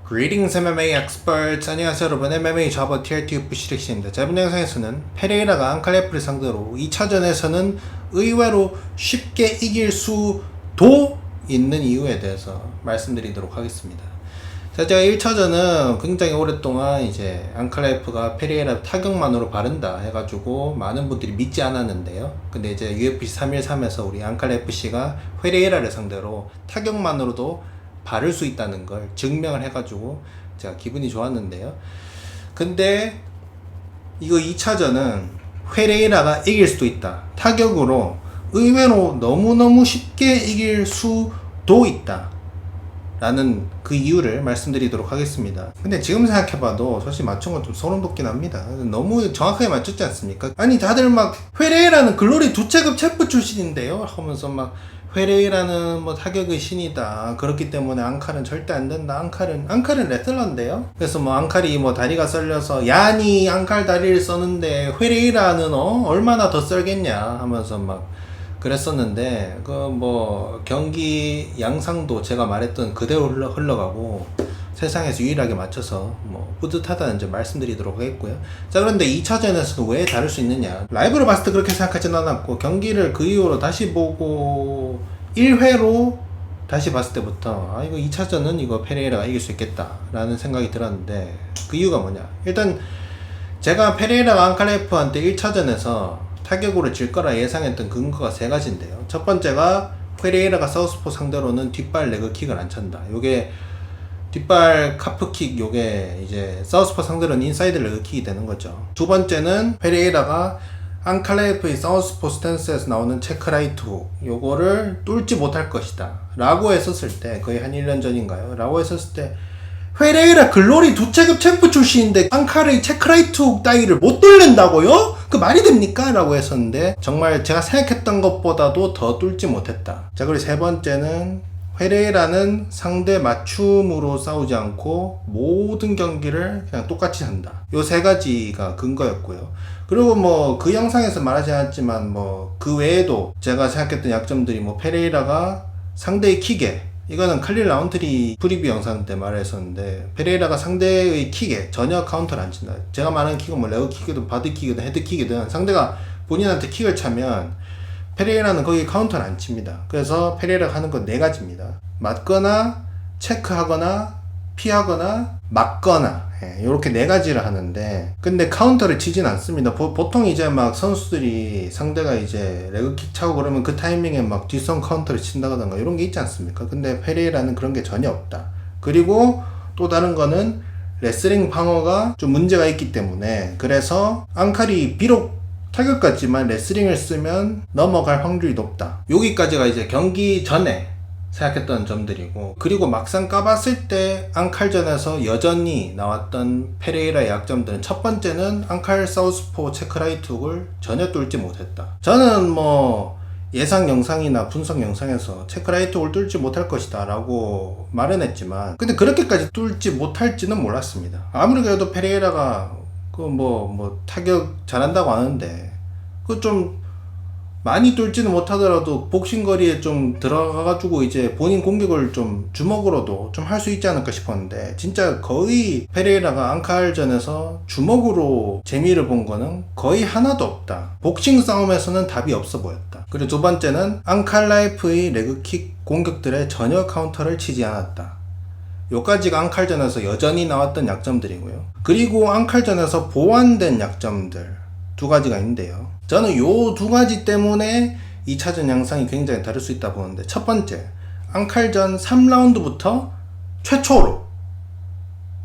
Greetings MMA experts. 안녕하세요 여러분, MMA 좌버 TRT 부시렉시입니다. 이번 영상에서는 페레이라가 앙칼레프를 상대로 2차전에서는 의외로 쉽게 이길 수도 있는 이유에 대해서 말씀드리도록 하겠습니다. 제가 1차전은 굉장히 오랫동안 이제 앙칼레프가 페레이라 타격만으로 바른다 해가지고 많은 분들이 믿지 않았는데요. 근데 이제 UFC 313에서 우리 앙칼레프씨가 페레이라를 상대로 타격만으로도 바를 수 있다는 걸 증명을 해가지고 제가 기분이 좋았는데요. 근데 이거 2차전은 페레이라가 이길 수도 있다. 타격으로 의외로 너무너무 쉽게 이길 수도 있다. 라는 그 이유를 말씀드리도록 하겠습니다. 근데 지금 생각해봐도 사실 맞춘 건 좀 소름 돋긴 합니다. 너무 정확하게 맞췄지 않습니까? 아니 다들 막 페레이라는 글로리 2체급 챔프 출신인데요 하면서 막 페레이라는 뭐 타격의 신이다. 그렇기 때문에 앙칼은 절대 안 된다. 앙칼은 레슬러인데요. 그래서 뭐 앙칼이 뭐 다리가 썰려서 야니 앙칼 다리를 써는데 페레이라는 얼마나 더 썰겠냐 하면서 막 그랬었는데 그 뭐 경기 양상도 제가 말했던 그대로 흘러가고 세상에서 유일하게 맞춰서 뭐 뿌듯하다는 점 말씀드리도록 하겠고요. 자, 그런데 2차전에서도 왜 다를 수 있느냐, 라이브로 봤을 때 그렇게 생각하지는 않았고 경기를 그 이후로 다시 보고 1회로 다시 봤을 때부터 이거 2차전은 이거 페레이라가 이길 수 있겠다 라는 생각이 들었는데, 그 이유가 뭐냐, 일단 제가 페레이라가 앙칼레프한테 1차전에서 타격으로 질 거라 예상했던 근거가 세 가지인데요. 첫 번째가 페레이라가 사우스포 상대로는 뒷발 레그킥을 안 찬다. 요게 뒷발 카프킥, 요게 이제 사우스포 상대로는 인사이드 레그킥이 되는 거죠. 두 번째는 페레이라가 앙칼레프의 사우스포 스탠스에서 나오는 체크라이트 훅, 요거를 뚫지 못할 것이다 라고 했었을 때, 거의 한 1년 전인가요? 라고 했었을 때 페레이라 글로리 2체급 챔프 출신인데 앙칼의 체크라이트 훅 따위를 못 뚫는다고요? 그 말이 됩니까? 라고 했었는데 정말 제가 생각했던 것보다도 더 뚫지 못했다. 자, 그리고 세 번째는 페레이라는 상대 맞춤으로 싸우지 않고 모든 경기를 그냥 똑같이 한다. 요 세 가지가 근거였고요. 그리고 뭐 그 영상에서 말하지 않았지만 뭐 그 외에도 제가 생각했던 약점들이 뭐 페레이라가 상대의 킥에, 이거는 칼릴 라운트리 프리뷰 영상 때 말했었는데 페레이라가 상대의 킥에 전혀 카운터를 안 친다. 제가 말하는 킥은 뭐 레그킥이든 바드킥이든 헤드킥이든 상대가 본인한테 킥을 차면 페레이라는 거기 카운터를 안 칩니다. 그래서 페레이라가 하는 건 네 가지입니다. 맞거나 체크하거나 피하거나 맞거나, 이렇게 네 가지를 하는데, 근데 카운터를 치진 않습니다. 보통 이제 막 선수들이 상대가 이제 레그킥 차고 그러면 그 타이밍에 막 뒷선 카운터를 친다거나 이런 게 있지 않습니까? 근데 페레이라는 그런 게 전혀 없다. 그리고 또 다른 거는 레슬링 방어가 좀 문제가 있기 때문에, 그래서 앙칼이 비록 타격 같지만 레슬링을 쓰면 넘어갈 확률이 높다. 여기까지가 이제 경기 전에 생각했던 점들이고, 그리고 막상 까봤을 때 앙칼전에서 여전히 나왔던 페레이라의 약점들은, 첫 번째는 앙칼 사우스포 체크라이트 훅을 전혀 뚫지 못했다. 저는 뭐 예상 영상이나 분석 영상에서 체크라이트 훅을 뚫지 못할 것이다 라고 말은 했지만, 근데 그렇게까지 뚫지 못할지는 몰랐습니다. 아무리 그래도 페레이라가 뭐 타격 잘한다고 하는데 그 좀 많이 뚫지는 못하더라도 복싱거리에 좀 들어가가지고 이제 본인 공격을 좀 주먹으로도 좀 할 수 있지 않을까 싶었는데, 진짜 거의 페레이라가 앙칼전에서 주먹으로 재미를 본 거는 거의 하나도 없다. 복싱 싸움에서는 답이 없어 보였다. 그리고 두 번째는 앙칼라이프의 레그킥 공격들에 전혀 카운터를 치지 않았다. 요까지가 앙칼전에서 여전히 나왔던 약점들이고요. 그리고 앙칼전에서 보완된 약점들 두 가지가 있는데요. 저는 요 두 가지 때문에 2차전 양상이 굉장히 다를 수 있다 보는데, 첫 번째, 앙칼전 3라운드부터 최초로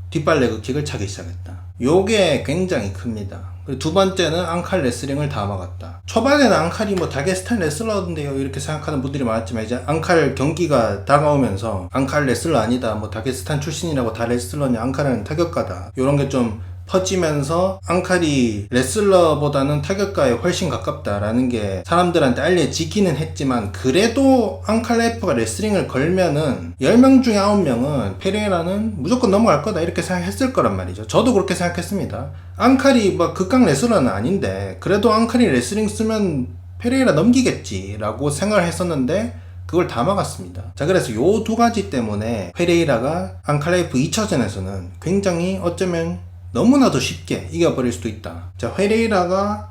뒷발 레그킥을 차기 시작했다. 요게 굉장히 큽니다. 그리고 두 번째는 앙칼 레슬링을 다 막았다. 초반에는 앙칼이 뭐 다게스탄 레슬러인데요 이렇게 생각하는 분들이 많았지만, 이제 앙칼 경기가 다가오면서 앙칼 레슬러 아니다, 뭐 다게스탄 출신이라고 다 레슬러냐, 앙칼은 타격가다, 요런 게 좀 퍼지면서 앙칼이 레슬러보다는 타격가에 훨씬 가깝다라는 게 사람들한테 알려지기는 했지만, 그래도 앙칼레프가 레슬링을 걸면은 10명 중에 9명은 페레이라는 무조건 넘어갈 거다 이렇게 생각했을 거란 말이죠. 저도 그렇게 생각했습니다. 앙칼이 막 극강 레슬러는 아닌데 그래도 앙칼이 레슬링 쓰면 페레이라 넘기겠지 라고 생각을 했었는데, 그걸 다 막았습니다. 자, 그래서 요 두 가지 때문에 페레이라가 앙칼레이프 2차전에서는 굉장히 어쩌면 너무나도 쉽게 이겨버릴 수도 있다. 자, 페레이라가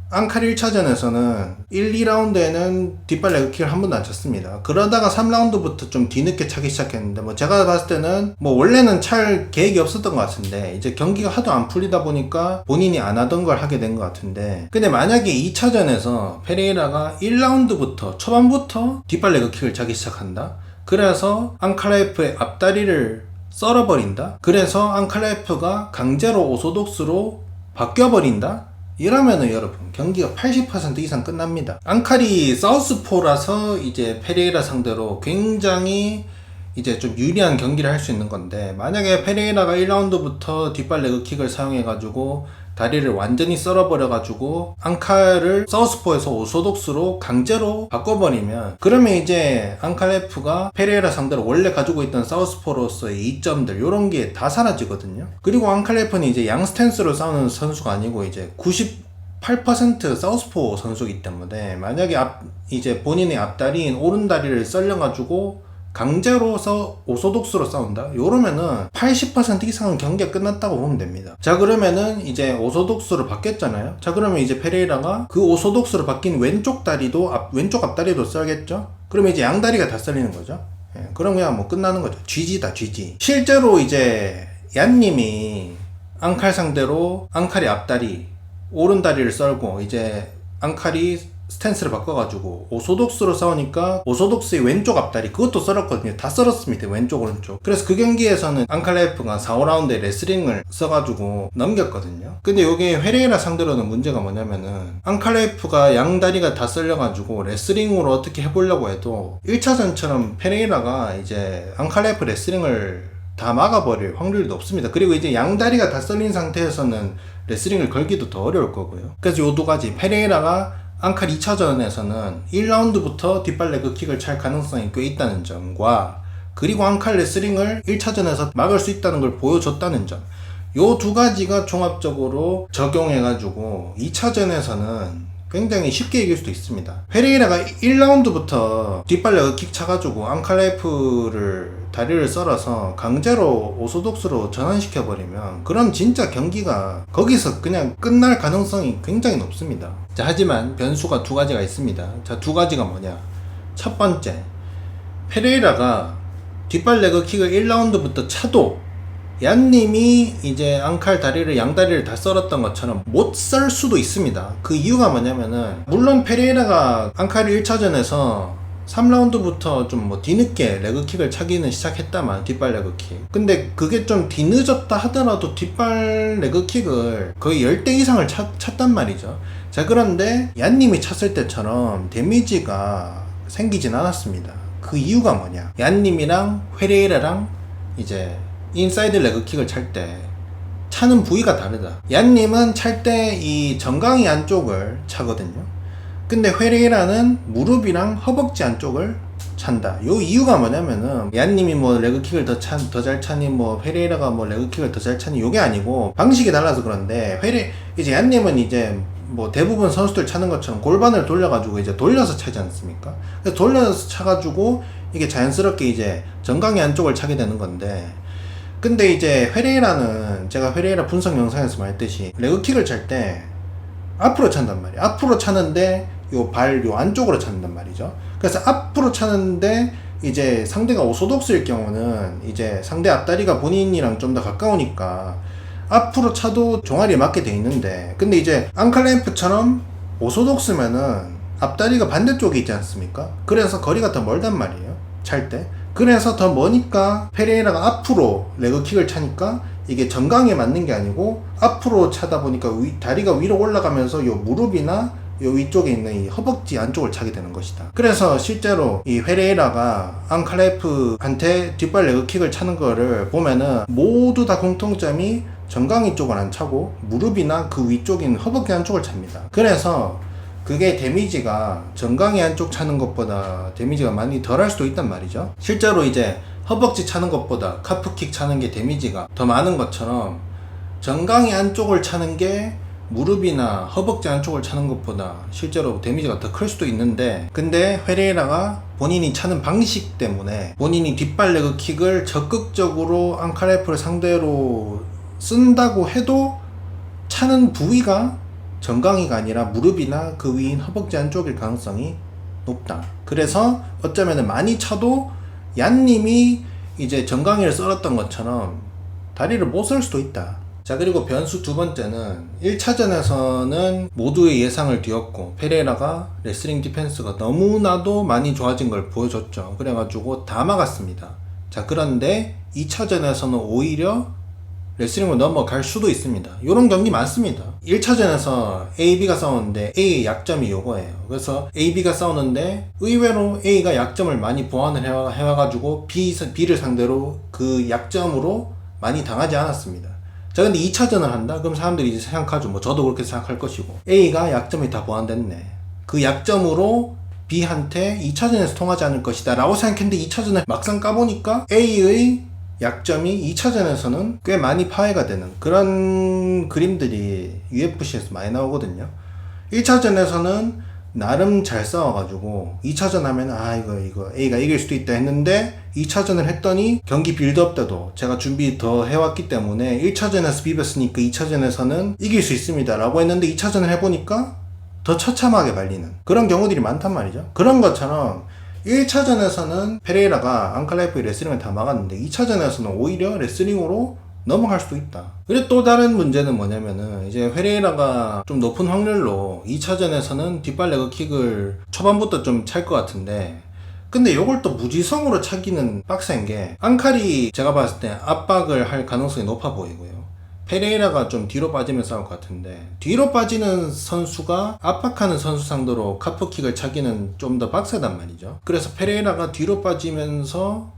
앙칼 1차전에서는 1, 2라운드에는 뒷발 레그킥을 한 번도 안 쳤습니다. 그러다가 3라운드부터 좀 뒤늦게 차기 시작했는데, 뭐 제가 봤을 때는 뭐 원래는 찰 계획이 없었던 것 같은데, 이제 경기가 하도 안 풀리다 보니까 본인이 안 하던 걸 하게 된 것 같은데, 근데 만약에 2차전에서 페레이라가 1라운드부터 초반부터 뒷발 레그킥을 차기 시작한다? 그래서 앙칼레이프의 앞다리를 썰어버린다? 그래서 앙칼레이프가 강제로 오소독스로 바뀌어버린다? 이러면은 여러분 경기가 80% 이상 끝납니다. 앙칼이 사우스포라서 이제 페레이라 상대로 굉장히 이제 좀 유리한 경기를 할 수 있는 건데, 만약에 페레이라가 1라운드부터 뒷발 레그킥을 사용해가지고 다리를 완전히 썰어버려가지고 앙칼을 사우스포에서 오소독스로 강제로 바꿔버리면, 그러면 이제 앙칼레프가 페레이라 상대로 원래 가지고 있던 사우스포로서의 이점들 요런 게 다 사라지거든요. 그리고 앙칼레프는 이제 양 스탠스로 싸우는 선수가 아니고 이제 98% 사우스포 선수이기 때문에, 만약에 이제 본인의 앞다리인 오른다리를 썰려가지고 강제로서 오소독스로 싸운다? 요러면은 80% 이상은 경기가 끝났다고 보면 됩니다. 자, 그러면은 이제 오소독스로 바뀌었잖아요. 자, 그러면 이제 페레이라가 그 오소독스로 바뀐 왼쪽 다리도 왼쪽 앞다리도 썰겠죠? 그러면 이제 양다리가 다 썰리는 거죠. 예, 그럼 그냥 뭐 끝나는 거죠. GG다, GG. 실제로 이제 얀님이 앙칼 상대로 앙칼이 앞다리, 오른다리를 썰고 이제 앙칼이 스탠스를 바꿔가지고 오소독스로 싸우니까 오소독스의 왼쪽 앞다리 그것도 썰었거든요. 다 썰었습니다. 왼쪽 오른쪽. 그래서 그 경기에서는 앙칼레프가 4, 5라운드에 레슬링을 써가지고 넘겼거든요. 근데 여기 페레이라 상대로는 문제가 뭐냐면은 앙칼레프가 양다리가 다 썰려가지고 레슬링으로 어떻게 해보려고 해도 1차전처럼 페레이라가 이제 앙칼레프 레슬링을 다 막아버릴 확률도 없습니다. 그리고 이제 양다리가 다 썰린 상태에서는 레슬링을 걸기도 더 어려울 거고요. 그래서 요 두 가지, 페레이라가 앙칼 2차전에서는 1라운드부터 뒷발 레그킥을 찰 가능성이 꽤 있다는 점과, 그리고 앙칼 레슬링을 1차전에서 막을 수 있다는 걸 보여줬다는 점, 요 두 가지가 종합적으로 적용해가지고 2차전에서는 굉장히 쉽게 이길 수도 있습니다. 페레이라가 1라운드부터 뒷발 레그킥 차가지고 앙칼레프를 다리를 썰어서 강제로 오소독스로 전환시켜버리면, 그럼 진짜 경기가 거기서 그냥 끝날 가능성이 굉장히 높습니다. 자, 하지만 변수가 두 가지가 있습니다. 자, 두 가지가 뭐냐. 첫 번째, 페레이라가 뒷발 레그킥을 1라운드부터 차도 얀님이 이제 앙칼 다리를 양다리를 다 썰었던 것처럼 못 썰 수도 있습니다. 그 이유가 뭐냐면은, 물론 페레이라가 앙칼이 1차전에서 3라운드부터 좀 뭐 뒤늦게 레그킥을 차기는 시작했다만, 뒷발 레그킥. 근데 그게 좀 뒤늦었다 하더라도 뒷발 레그킥을 거의 10대 이상을 찼단 말이죠. 자, 그런데 얀님이 찼을 때처럼 데미지가 생기진 않았습니다. 그 이유가 뭐냐. 얀님이랑 페레이라랑 이제 인사이드 레그킥을 찰 때 차는 부위가 다르다. 얀님은 찰 때 이 정강이 안쪽을 차거든요. 근데 페레이라는 무릎이랑 허벅지 안쪽을 찬다. 요 이유가 뭐냐면은, 얀님이 뭐 레그킥을 더 잘 차니, 뭐 페레이라가 뭐 레그킥을 더 잘 차니, 요게 아니고 방식이 달라서 그런데, 이제 얀님은 이제 뭐 대부분 선수들 차는 것처럼 골반을 돌려가지고 이제 돌려서 차지 않습니까? 그래서 돌려서 차가지고 이게 자연스럽게 이제 정강이 안쪽을 차게 되는 건데, 근데 이제 페레이라는, 제가 페레이라 분석 영상에서 말했듯이 레그킥을 찰 때 앞으로 찬단 말이에요. 앞으로 차는데 요 안쪽으로 찬단 말이죠. 그래서 앞으로 차는데 이제 상대가 오소독스일 경우는 이제 상대 앞다리가 본인이랑 좀 더 가까우니까 앞으로 차도 종아리에 맞게 돼 있는데, 근데 이제 앙칼레프처럼 오소독스면은 앞다리가 반대쪽에 있지 않습니까? 그래서 거리가 더 멀단 말이에요, 찰 때. 그래서 더 머니까 페레이라가 앞으로 레그킥을 차니까 이게 정강에 맞는 게 아니고 앞으로 차다 보니까 다리가 위로 올라가면서 요 무릎이나 요 위쪽에 있는 이 허벅지 안쪽을 차게 되는 것이다. 그래서 실제로 이 페레이라가 앙칼레프한테 뒷발 레그킥을 차는 거를 보면은 모두 다 공통점이 정강이 쪽을 안 차고 무릎이나 그 위쪽인 허벅지 안쪽을 찹니다. 그래서 그게 데미지가 정강이 안쪽 차는 것보다 데미지가 많이 덜 할 수도 있단 말이죠. 실제로 이제 허벅지 차는 것보다 카프킥 차는 게 데미지가 더 많은 것처럼 정강이 안쪽을 차는 게 무릎이나 허벅지 안쪽을 차는 것보다 실제로 데미지가 더 클 수도 있는데, 근데 페레이라가 본인이 차는 방식 때문에 본인이 뒷발 레그킥을 적극적으로 앙칼레프를 상대로 쓴다고 해도 차는 부위가 정강이가 아니라 무릎이나 그 위인 허벅지 안쪽일 가능성이 높다. 그래서 어쩌면 많이 차도 얀님이 이제 정강이를 썰었던 것처럼 다리를 못 쓸 수도 있다. 자, 그리고 변수 두 번째는 1차전에서는 모두의 예상을 뒤엎고 페레이라가 레슬링 디펜스가 너무나도 많이 좋아진 걸 보여줬죠. 그래가지고 다 막았습니다. 자, 그런데 2차전에서는 오히려 레슬링으로 넘어갈 수도 있습니다. 이런 경기 많습니다. 1차전에서 A, B가 싸우는데 A의 약점이 요거예요. 그래서 A, B가 싸우는데 의외로 A가 약점을 많이 보완을 해와가지고 B를 상대로 그 약점으로 많이 당하지 않았습니다. 자, 근데 2차전을 한다? 그럼 사람들이 이제 생각하죠. 뭐 저도 그렇게 생각할 것이고, A가 약점이 다 보완됐네, 그 약점으로 B한테 2차전에서 통하지 않을 것이다 라고 생각했는데 2차전을 막상 까보니까 A의 약점이 2차전에서는 꽤 많이 파괴가 되는 그런 그림들이 UFC에서 많이 나오거든요. 1차전에서는 나름 잘 싸워가지고 2차전 하면 이거 A가 이길 수도 있다 했는데 2차전을 했더니 경기 빌드업 때도 제가 준비 더 해왔기 때문에 1차전에서 비볐으니까 2차전에서는 이길 수 있습니다 라고 했는데 2차전을 해보니까 더 처참하게 말리는 그런 경우들이 많단 말이죠. 그런 것처럼 1차전에서는 페레이라가 앙칼라이프의 레슬링을 다 막았는데 2차전에서는 오히려 레슬링으로 넘어갈 수도 있다. 그리고 또 다른 문제는 뭐냐면은 이제 페레이라가 좀 높은 확률로 2차전에서는 뒷발 레그킥을 초반부터 좀 찰 것 같은데, 근데 요걸 또 무지성으로 차기는 빡센 게, 앙칼이 제가 봤을 때 압박을 할 가능성이 높아 보이고요. 페레이라가 좀 뒤로 빠지면 싸울 것 같은데, 뒤로 빠지는 선수가 압박하는 선수 상대로 카프킥을 차기는 좀 더 빡세단 말이죠. 그래서 페레이라가 뒤로 빠지면서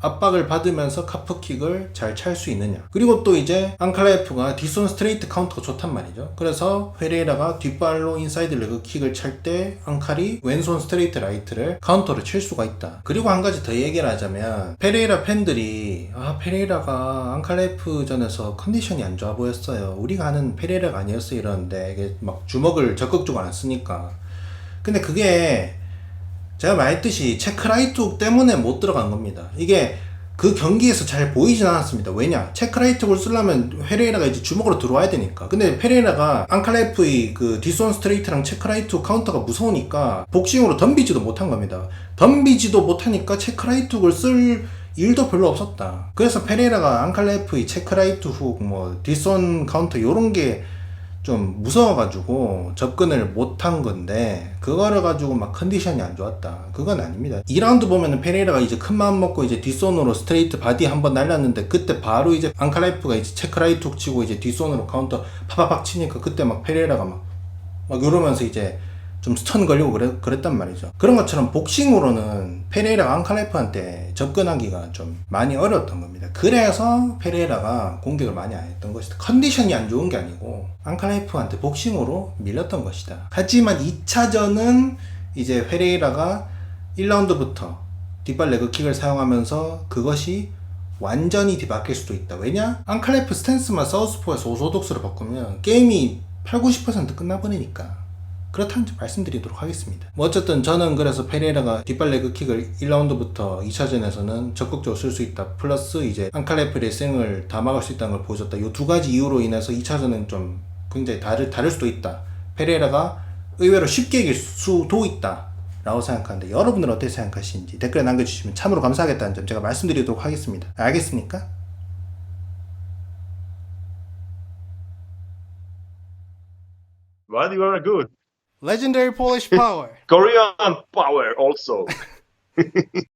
압박을 받으면서 카프킥을 잘 찰 수 있느냐. 그리고 또 이제 앙칼라이프가 뒷손 스트레이트 카운터가 좋단 말이죠. 그래서 페레이라가 뒷발로 인사이드 레그킥을 찰 때 앙칼이 왼손 스트레이트 라이트를 카운터로 칠 수가 있다. 그리고 한 가지 더 얘기를 하자면, 페레이라 팬들이 페레이라가 앙칼라이프 전에서 컨디션이 안 좋아 보였어요, 우리가 아는 페레이라가 아니었어요 이러는데, 이게 막 주먹을 적극적으로 안 쓰니까. 근데 그게 제가 말했듯이 체크라이트 때문에 못 들어간 겁니다. 이게 그 경기에서 잘 보이진 않았습니다. 왜냐? 체크라이트를 쓰려면 페레이라가 이제 주먹으로 들어와야 되니까. 근데 페레이라가 앙칼라이프의 그 뒷손 스트레이트랑 체크라이트 카운터가 무서우니까 복싱으로 덤비지도 못한 겁니다. 덤비지도 못하니까 체크라이트를 쓸 일도 별로 없었다. 그래서 페레이라가 앙칼라이프의 체크라이트 훅, 뭐 뒷손 카운터 요런 게 좀 무서워가지고 접근을 못한 건데, 그거를 가지고 막 컨디션이 안 좋았다, 그건 아닙니다. 2라운드 보면은 페레이라가 이제 큰 마음 먹고 이제 뒷손으로 스트레이트 바디 한번 날렸는데, 그때 바로 이제 앙칼라이프가 이제 체크라이트 툭 치고 이제 뒷손으로 카운터 파파팍 치니까 그때 막 페레이라가 막 이러면서 이제 좀 스턴 걸리고 그랬단 말이죠. 그런 것처럼 복싱으로는 페레이라가 앙칼라이프한테 접근하기가 좀 많이 어려웠던 겁니다. 그래서 페레이라가 공격을 많이 안 했던 것이다. 컨디션이 안 좋은 게 아니고 앙칼라이프한테 복싱으로 밀렸던 것이다. 하지만 2차전은 이제 페레이라가 1라운드부터 뒷발 레그킥을 사용하면서 그것이 완전히 뒤바뀔 수도 있다. 왜냐? 앙칼라이프 스탠스만 사우스포에서 오소독스로 바꾸면 게임이 80-90% 끝나버리니까. 그렇다는 점 말씀드리도록 하겠습니다. 뭐 어쨌든 저는 그래서 페레이라가 뒷발 레그킥을 1라운드부터 2차전에서는 적극적으로 쓸 수 있다, 플러스 이제 앙칼라이프 레슬링을 다 막을 수 있다는 걸 보여줬다, 이 두 가지 이유로 인해서 2차전은 좀 굉장히 다를 수도 있다, 페레이라가 의외로 쉽게 이길 수도 있다 라고 생각하는데, 여러분들은 어떻게 생각하시는지 댓글에 남겨주시면 참으로 감사하겠다는 점 제가 말씀드리도록 하겠습니다. 알겠습니까? What you are good? Legendary Polish Power. Korean power also.